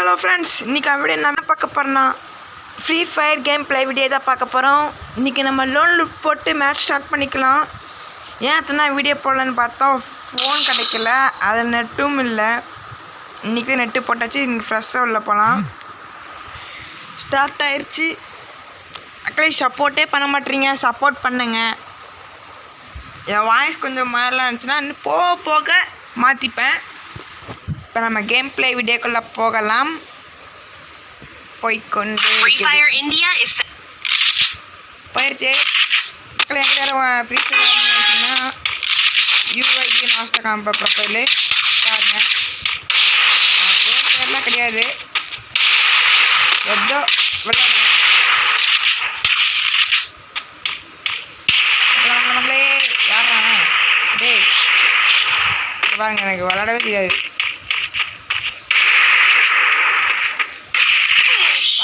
Hello friends, இன்றைக்கி video என்ன பார்க்க போகிறோன்னா free fire game play video தான் பார்க்க போகிறோம். இன்றைக்கி நம்ம லோன் லுட் போட்டு மேட்ச் ஸ்டார்ட் பண்ணிக்கலாம். ஏன் அத்தனை வீடியோ போடலன்னு பார்த்தா ஃபோன் கிடைக்கல, அதில் நெட்டும் இல்லை. இன்றைக்கி நெட்டு போட்டாச்சு, இன்றைக்கி ஃப்ரெஷ்ஷாக உள்ள போகலாம். ஸ்டார்ட் ஆயிடுச்சு. மக்களே சப்போர்ட்டே பண்ண மாட்டேறீங்க, சப்போர்ட் பண்ணுங்க. என் வாய்ஸ் கொஞ்சம் மாதிரிலாம் இருந்துச்சுன்னா இன்னும் போக போக மாற்றிப்பேன். இப்போ நம்ம கேம் ப்ளே வீடியோக்குள்ளே போகலாம். போய்கொண்டு போயிடுச்சு. மக்கள் எங்கே ஃப்ரீ ஃபயர் யூஐடி நாஸ்டாகாம் ப்ரொஃபைலு பாருங்க. பேர்லாம் கிடையாது, ஏதோ விளையாடுங்களே. யாரா டே பாருங்க, எனக்கு விளையாடவே தெரியாது.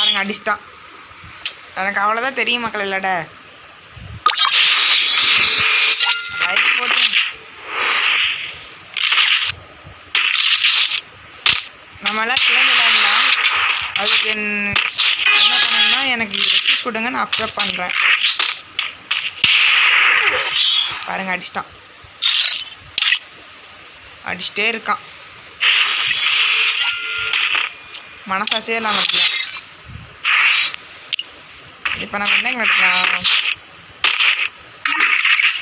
பாருங்க அடிச்சிட்டான். எனக்கு அவ்வளோதான் தெரியும் மக்கள். இல்லாட லைக் போட்டு நம்மளாம் சேர்ந்து விளையாடலாம். அதுக்கு என்ன பண்ணணும்னா எனக்கு ரெக்வெஸ்ட் கொடுங்க, நான் அப்லோட் பண்ணுறேன். பாருங்க அடிச்சிட்டான், அடிச்சிட்டே இருக்கான். மனசாட்சியே இல்லாமல் இருக்கலாம். இப்போ நம்ம என்ன எடுக்கலாம்?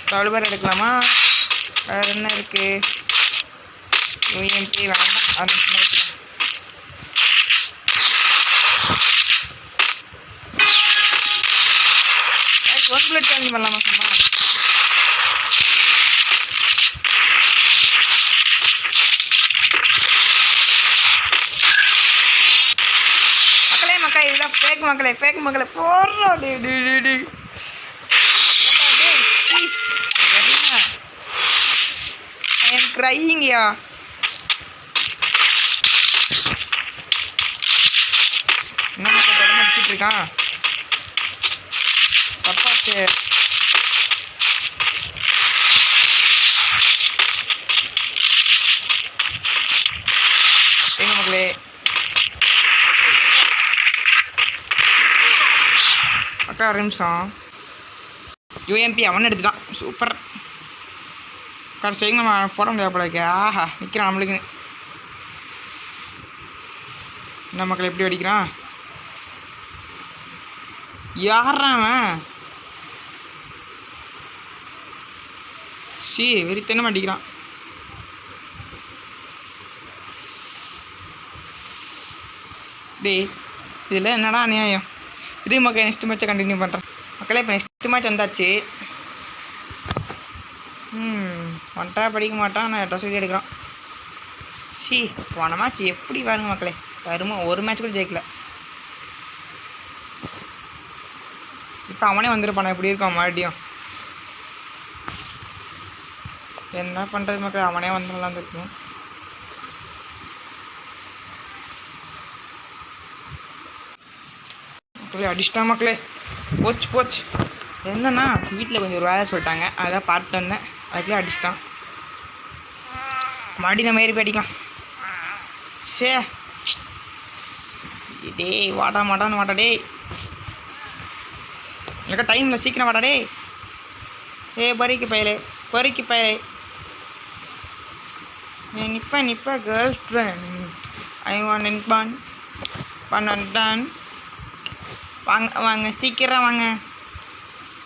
டபுள் பேர் எடுக்கலாமா? வேறு என்ன இருக்குது? யூஎம்பி வேண்டாம், அது சும்மா எடுக்கலாம். ஒன் பிளட் சேலஞ்ச் பண்ணலாமா சும்மா? இதெல்லாம் ஃபேக் மக்களே, ஃபேக் மக்களே போடுறோம். ஐ எம் க்ரையிங்யா. என்ன தொடர்ந்து அடிச்சுட்டு இருக்கான் தப்பாச்சு. எங்க மக்களே அக்கா ஒரு நிமிஷம். யூஎம்பி அவன் எடுத்துட்டான், சூப்பர். கடைசிக்கு நம்ம போட முடியாது போல இருக்கே. ஆஹா நிற்கிறான் நம்மளுக்கு. என்ன மக்கள் எப்படி அடிக்கிறான்? யாரான் அவன்? வெறித்தனமாக அடிக்கிறான். டே இதில் என்னடா அநியாயம்? இது மக்கள் நெக்ஸ்ட் மேட்சை கண்டினியூ பண்ணுறேன். மக்களே இப்போ நெக்ஸ்ட் மேட்ச் வந்தாச்சு. வந்துட்டா படிக்க மாட்டான், நான் ட்ரெஸ் வீடியோ எடுக்கிறான். போன மேட்ச் எப்படி பாருங்க மக்களே, வருமா ஒரு மேட்ச் கூட ஜெயிக்கல. இப்போ அவனே வந்துருப்பான், எப்படி இருக்கான் மறுபடியும்? என்ன பண்ணுறது மக்கள், அவனே வந்துடலாம் இருக்கும். மக்களே அடிச்சிட்டான் மக்களே, போச்சு போச்சு. என்னன்னா வீட்டில் கொஞ்சம் ஒரு வேலை சொல்லிட்டாங்க, அதான் பார்த்துட்டு வந்தேன். அதுக்குள்ளே அடிச்சிட்டான். மாடி நம்ம ஏறி அடிக்கலாம். டேய் வாடா மாட்டான்னு வாடா. டே எனக்கு டைமில் சீக்கிரம் வாடா. டே பறிக்கு பயலே நிப்ப கேர்ள் ஃப்ரெண்ட் ஐ வாண்ட் நிப்பான் பண்ணான். வாங்க சீக்கிரம் வாங்க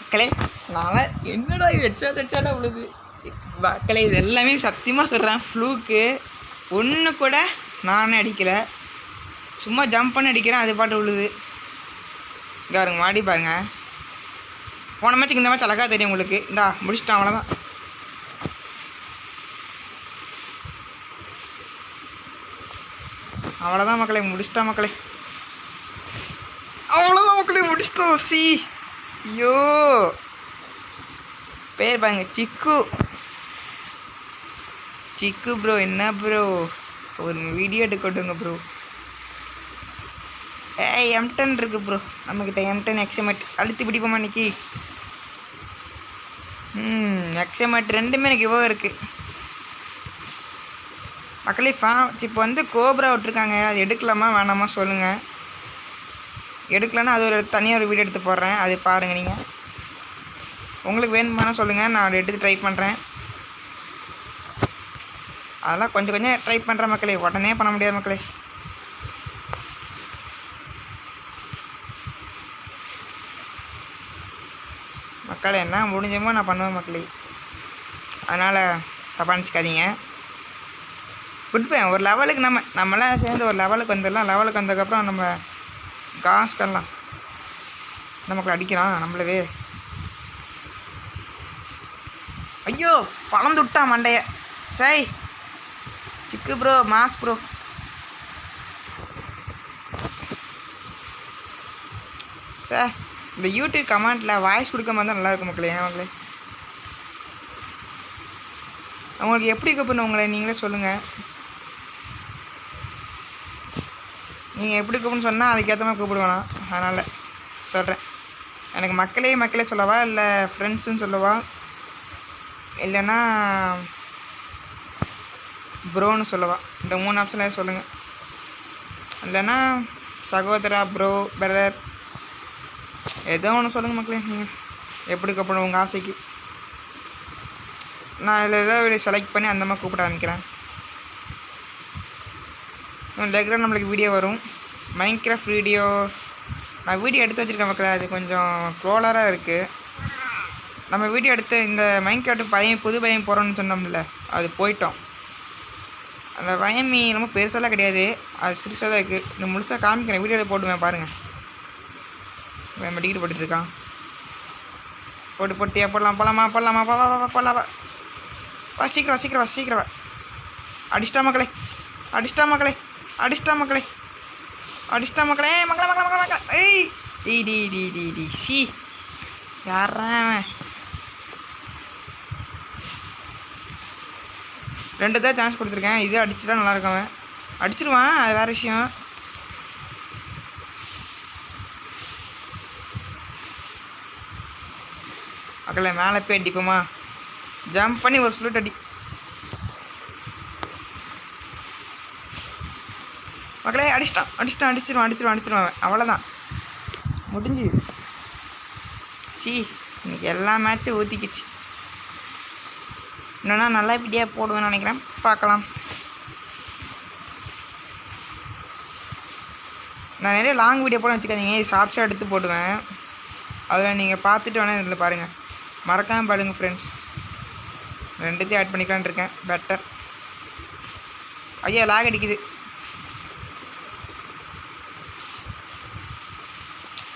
மக்களே. நான் என்னடா ஹெட்ஷாட்டாக விழுது மக்களே. இது எல்லாமே சத்தியமாக சொல்கிறேன், ஃப்ளூக்கு. ஒன்று கூட நானே அடிக்கலை, சும்மா ஜம்ப் பண்ணி அடிக்கிறேன், அது பாட்டு விழுது. பாருங்க மாடி பாருங்க. போன மேட்சுக்கு இந்த மேட்ச் அழகாக தெரியும் உங்களுக்கு. இந்தா முடிச்சிட்டான், அவ்வளோதான். அவ்வளோதான் மக்களே, முடிச்சிட்டான் மக்களே. அவ்வளோதான் மக்களே, முடிச்சிட்டோம். ஐயோ பேர் பாருங்க, சிக்கு ப்ரோ. என்ன ப்ரோ ஒரு வீடியோ எடுக்கட்டுங்க ப்ரோ. M10 இருக்கு ப்ரோ நம்மக்கிட்ட. M10 எக்ஸமேட் அழுத்தி பிடிப்போமா இன்னைக்கு? எக்ஸமேட் ரெண்டுமே எனக்கு இவ்வளோ இருக்குது. மக்களே இப்போ வந்து கோப்ரா விட்ருக்காங்க, அது எடுக்கலாமா வேணாமா சொல்லுங்கள். எடுக்கலன்னா அது ஒரு தனியாக ஒரு வீடியோ எடுத்து போடுறேன், அது பாருங்கள். நீங்கள் உங்களுக்கு வேணுமானா சொல்லுங்கள், நான் அதை எடுத்து ட்ரை பண்ணுறேன். அதெல்லாம் கொஞ்சம் கொஞ்சம் ட்ரை பண்ணுறேன் மக்களே, உடனே பண்ண முடியாது மக்களே. மக்களே என்ன முடிஞ்சமோ நான் பண்ணுவேன் மக்களே, அதனால் தப்பாக நினச்சிக்காதீங்க. விட்டுப்பேன் ஒரு லெவலுக்கு, நம்மளாம் சேர்ந்து ஒரு லெவலுக்கு வந்துடலாம். லெவலுக்கு வந்ததுக்கப்புறம் நம்ம காசு பண்ணலாம். நமக்கு அடிக்கிறான் நம்மளவே. ஐயோ பழந்து விட்டா மண்டைய. சை சிக்கு ப்ரோ, மாஸ் ப்ரோ. சார் இந்த யூடியூப் கமெண்ட்டில் வாய்ஸ் கொடுக்க மாதிரி தான் நல்லாயிருக்கும் மக்களே. ஏன் மக்களே அவங்களுக்கு எப்படி கூப்பிடணும் உங்களை நீங்களே சொல்லுங்கள். நீங்கள் எப்படி கூப்பிடுன்னு சொன்னால் அதுக்கேற்ற மாதிரி கூப்பிடுவேண்ணா, அதனால் சொல்கிறேன். எனக்கு மக்களே சொல்லவா, இல்லை ஃப்ரெண்ட்ஸுன்னு சொல்லவா, இல்லைன்னா ப்ரோன்னு சொல்லவா? இந்த 3 ஆப்ஷனில் சொல்லுங்கள். இல்லைன்னா சகோதரா, ப்ரோ, பிரதர், ஏதோ ஒன்று சொல்லுங்கள் மக்களே. நீங்கள் எப்படி கூப்பிடணும் உங்கள் ஆசைக்கு. நான் இதில் ஏதோ ஒரு செலக்ட் பண்ணி அந்த மாதிரி கூப்பிட ஆரம்பிக்கிறேன். ரெகுலராக நம்மளுக்கு வீடியோ வரும். மைன்கிராஃப்ட் வீடியோ நான் வீடியோ எடுத்து வச்சுருக்கேன் மக்களே, அது கொஞ்சம் க்ளோலராக இருக்குது. நம்ம வீடியோ எடுத்து இந்த மைன்கிராஃப்ட் புது பயம் போகிறோன்னு சொன்னோம்ல, அது போயிட்டோம். அந்த பயமி ரொம்ப பெருசாலாம் கிடையாது, அது சிறுசாக தான் இருக்குது. நான் முழுசாக காமிக்கிறேன், வீடியோவில் போட்டுவேன் பாருங்கள். நம்ம டிக்கெட் போட்டுட்ருக்கான். போட்டியா போடலாமா போடலாமா சீக்கிரம் அடிச்சிட்டா மக்களே ஏய் டி சி யாரன் 2 தான் சான்ஸ் கொடுத்துருக்கேன். இது அடிச்சுட்டா நல்லாயிருக்கும். அவன் அடிச்சிருவான், அது வேறு விஷயம். மக்களே மேலே போய் அடிப்போமா, ஜம்ப் பண்ணி ஒரு ஸ்லூட் அடி. மக்களே அடிச்சிருவான். அவ்வளோதான் முடிஞ்சு. இன்னைக்கு எல்லா மேட்சும் ஊற்றிக்கிச்சு. இன்னொன்னா நல்லா வீடியோ போடுவேன்னு நினைக்கிறேன், பார்க்கலாம். நான் நிறைய லாங் வீடியோ போட வச்சுக்காதீங்க, ஷார்ட்ஸாக எடுத்து போடுவேன். அதில் நீங்கள் பார்த்துட்டு வேணால் இதில் பாருங்கள், மறக்காமல் பாருங்கள் ஃப்ரெண்ட்ஸ். 2த்தையும் ஆட் பண்ணிக்கலான்னு இருக்கேன், பெட்டர். ஐயா லாக் அடிக்குது,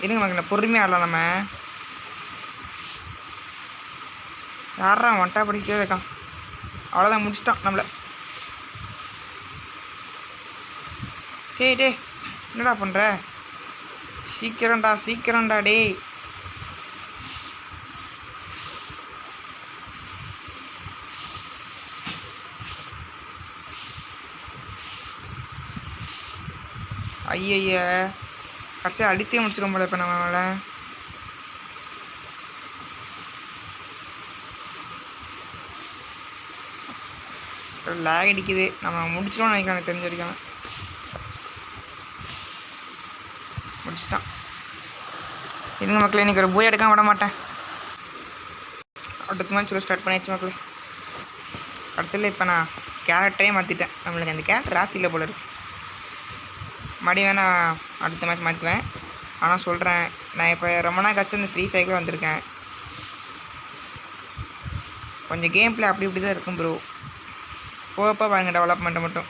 இருங்க மக்களே பொறுமையாக ஆடலாம். நம்ம யாரா ஒன்ட்டா படிக்கவே இருக்கான், அவ்வளோதான் முடிச்சிட்டான் நம்மளை. டே என்னடா பண்ணுற, சீக்கிரம்டா டேய். ஐய கடைசியாக அடித்தே முடிச்சிடும் போல இப்போ நம்மளால. லேக் அடிக்குது, நம்ம முடிச்சிடும்னு நினைக்கிறேன். எனக்கு தெரிஞ்ச வரைக்கும் முடிச்சிட்டான். இருங்க மக்களே, இன்றைக்கி ஒரு பூய் எடுக்காம விட மாட்டேன். அடுத்த மாதிரி சொல்லி ஸ்டார்ட் பண்ணியாச்சு மக்களே. கடைசியில் இப்போ நான் கேரக்டரே மாற்றிட்டேன். நம்மளுக்கு அந்த கேரக்டர் ராசியில் போல இருக்குது. மறுபடியும் வேணால் அடுத்த மேட்ச் மாற்றுவேன். ஆனால் சொல்கிறேன், நான் இப்போ ரொம்ப நாள் கழிச்சு இந்த ஃப்ரீ ஃபயரில் வந்திருக்கேன். கொஞ்சம் கேம் பிளே அப்படி தான் இருக்கும் ப்ரோ. போகப்போ பாருங்க டெவலப்மெண்ட்டை மட்டும்.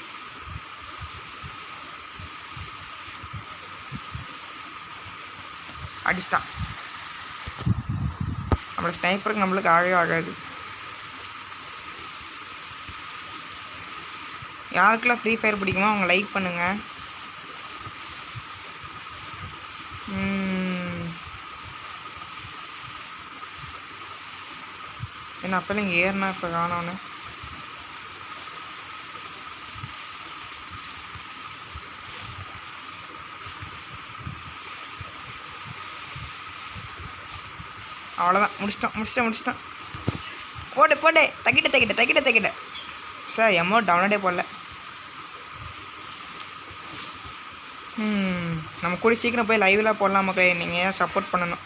அடிச்சிட்டான். நம்மளோட ஸ்னைப்பருக்கு நம்மளுக்கு ஆகவே ஆகாது. யாருக்கெல்லாம் ஃப்ரீ ஃபயர் பிடிக்குமோ அவங்க லைக் பண்ணுங்கள். என்ன அப்போ இங்கே ஏறினா இப்போ காணோன்னு. அவ்வளோதான் முடிச்சிட்டோம். போட்டு தக்கிட்ட சார் எம்மோ டவுன்லோடே போடல. நம்ம கூட சீக்கிரம் போய் லைவ்லாம் போடலாம் மக்களே. நீங்கள் ஏன் சப்போர்ட் பண்ணணும்.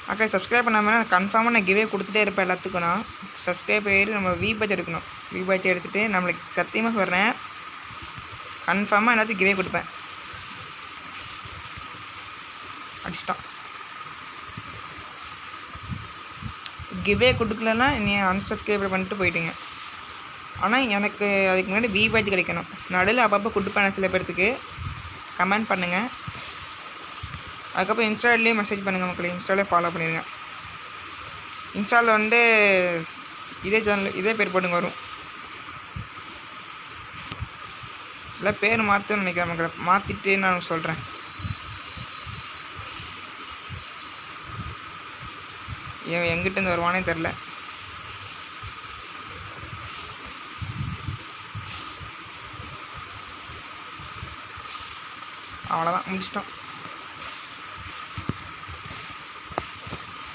மக்களே சப்ஸ்கிரைப் பண்ணாமல் கன்ஃபார்மாக நான் கிவே கொடுத்துட்டே இருப்பேன் எல்லாத்துக்கும். நான் சப்ஸ்கிரைப் ஆகி நம்ம வீபாட்ச் எடுக்கணும். வீபாட்ச் எடுத்துகிட்டு நம்மளுக்கு சத்தியமாக சொல்கிறேன் கன்ஃபார்மாக எல்லாத்துக்கும் கிவே கொடுப்பேன். அடிச்சிட்டான். கிவே கொடுக்கலன்னா நீ அன்சப்ஸ்கிரைப் பண்ணிட்டு போயிட்டீங்க. ஆனால் எனக்கு அதுக்கு முன்னாடி வீபாட்ச் கிடைக்கணும். நடுவில் அப்பப்போ கொடுப்பேன் சில பேர்த்துக்கு. கமெண்ட் பண்ணுங்கள். அதுக்கப்புறம் இன்ஸ்டாலேயே மெசேஜ் பண்ணுங்கள் மக்களே. இன்ஸ்டாலே ஃபாலோ பண்ணிடுங்க. இன்ஸ்டாவில் வந்து இதே சேனல் இதே பேர் போட்டுங்க வரும். இல்லை பேர் மாற்றணும்னு நினைக்கிறேன் மக்களே. மாற்றிட்டு நான் சொல்கிறேன். எங்கிட்டேருந்து வருவானே தெரில. அவ்வளோதான், முடிச்சிட்டோம்.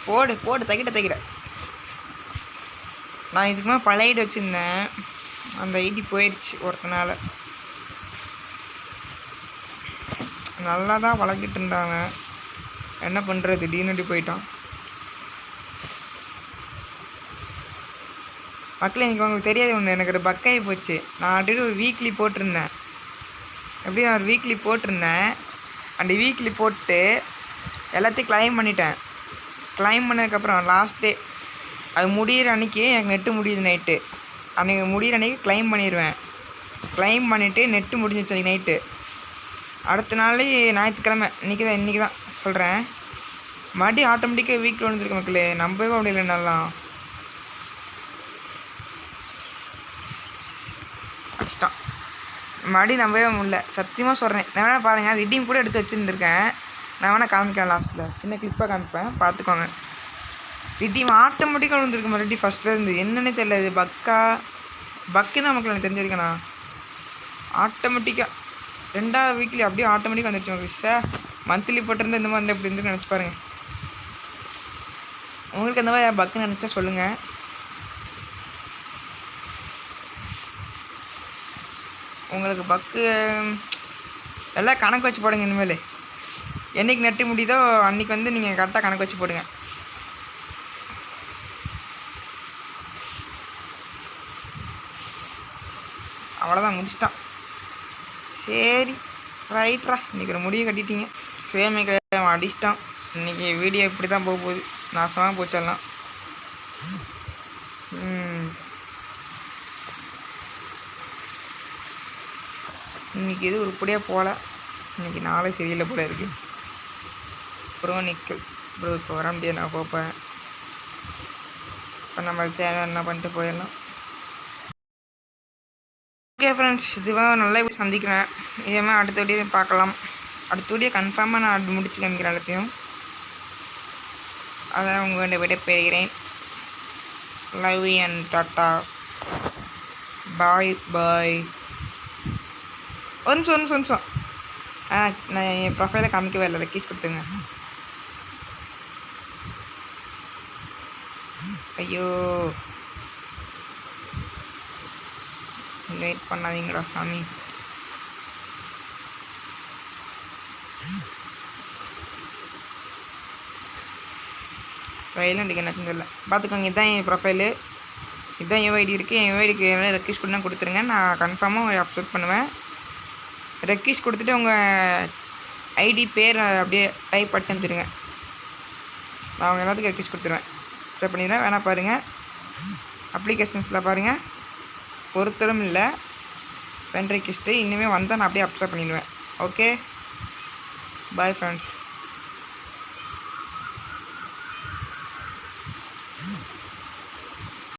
போடு போடு, தைக்கிட்ட. நான் இதுக்கு மேலே பழைய ஐடி வச்சுருந்தேன். அந்த ஐடி போயிடுச்சு ஒருத்தனால. நல்லா தான் வளர்க்கிட்டு இருந்தாங்க. என்ன பண்ணுறது, டீனடி போயிட்டான். மக்களே எனக்கு உங்களுக்கு தெரியாது ஒன்று, எனக்கு ஒரு பக்காகி போச்சு. நான் ஆல்ரெடி ஒரு வீக்லி போட்டிருந்தேன். எப்படியும் நான் ஒரு வீக்லி போட்டிருந்தேன். அந்த வீக்லி போட்டு எல்லாத்தையும் கிளைம் பண்ணிட்டேன். கிளைம் பண்ணதுக்கப்புறம் லாஸ்ட் டே அது முடிகிற அன்றைக்கி எனக்கு நெட்டு முடியுது நைட்டு. அன்றைக்கி முடிகிற அன்றைக்கி கிளைம் பண்ணிடுவேன். கிளைம் பண்ணிவிட்டு நெட்டு முடிஞ்சிச்சு அன்றைக்கி நைட்டு. அடுத்த நாள் ஞாயிற்றுக்கிழமை இன்றைக்கி தான் சொல்கிறேன். மறுபடியும் ஆட்டோமேட்டிக்காக வீக்கில் வந்துருக்கு மக்களே. நம்பவே முடியல. நல்லா அடிச்சிட்டான். மறுபடியும் நம்பவே முடியல, சத்தியமாக சொல்கிறேன். நான் வேணால் பாருங்கள், ரிடீம் கூட எடுத்து வச்சுருந்துருக்கேன். நான் வேணால் காமிக்கிறேன் லாஸ்ட்டில். சின்ன கிளிப்பாக காமிப்பேன், பார்த்துக்கோங்க. ரிடீம் ஆட்டோமேட்டிக்காக வந்துருக்கு மறுபடியும் ஃபஸ்ட்டில் இருந்து. என்னன்னே தெரியல, இது பக்கு தான் மக்கள் எனக்கு தெரிஞ்சு வரைக்கண்ணா. ஆட்டோமேட்டிக்காக 2வது வீக்லி அப்படியே ஆட்டோமேட்டிக்காக வந்துருச்சு மக்கள். மந்த்லி போட்டிருந்தா இந்த மாதிரி வந்து எப்படி இருந்து நினச்சி பாருங்கள். உங்களுக்கு அந்த மாதிரி பக்குன்னு நினச்சா சொல்லுங்கள். உங்களுக்கு பக்கு எல்லாம் கணக்கு வச்சு போடுங்க. இனிமேல் என்றைக்கு நெட்டு முடியுதோ அன்றைக்கி வந்து நீங்கள் கரெக்டாக கணக்கு வச்சு போடுங்க. அவ்வளோதான், முடிச்சிட்டான். சரி ரைட்ரா, இன்றைக்கி ஒரு முடியை கட்டிட்டீங்க. சேமிக்க அடிச்சிட்டான். இன்றைக்கி வீடியோ இப்படி தான் போக போகுது. நாசமாக போச்செல்லாம். இன்றைக்கி எதுவும் உருப்படியாக போகல. இன்றைக்கி நாளே சரியில்லை போல இருக்குது. அப்புறம் நிற்கல் ப்ரோ இப்போ வர முடியாது, நான் போப்பேன். இப்போ நம்ம தேவை என்ன பண்ணிட்டு போயிடலாம். ஓகே ஃப்ரெண்ட்ஸ், இதுவாக நல்லா இப்படி சந்திக்கிறேன். இதேமாதிரி அடுத்த வீடியோ பார்க்கலாம். அடுத்த வீடியோ கன்ஃபார்மாக நான் முடிச்சு காமிக்கிறேன் எல்லாத்தையும். அதான் உங்கள் வேண்டிய விட பெறுகிறேன். லவ் அண்ட் டாட்டா, பாய் பாய். ஒரு நிமிஷம். நான் என் ப்ரொஃபைலை காமிக்கவே இல்லை, ரெக்வெஸ்ட் கொடுத்துங்க. ஐயோ லேட் பண்ணாதீங்கடா சாமி. சைலண்ட்டுக்கு என்னாச்சுன்னு தெரியல, பார்த்துக்கோங்க. இதுதான் என் ப்ரொஃபைலு, இதுதான் என் ஐடி இருக்குது. என் ஐடிக்கு எல்லாம் ரெக்வெஸ்ட் பண்ணால் கொடுத்துருங்க. நான் கன்ஃபார்மாக அப்செட் பண்ணுவேன். ரெக்வெஸ்ட் கொடுத்துட்டு உங்கள் ஐடி பேர் அப்படியே டைப் படிச்சு அனுப்பிச்சிடுங்க. நான் அவங்க எல்லாத்துக்கும் ரெக்வெஸ்ட் கொடுத்துருவேன். அக்செப்ட் பண்ணிடுவேன். வேணால் பாருங்கள், அப்ளிகேஷன்ஸில் பாருங்கள், ஒருத்தரும் இல்லை ஃப்ரெண்ட் ரெக்வெஸ்ட்டு. இனிமேல் வந்தால் நான் அப்படியே அக்செப்ட் பண்ணிடுவேன். Okay bye friends.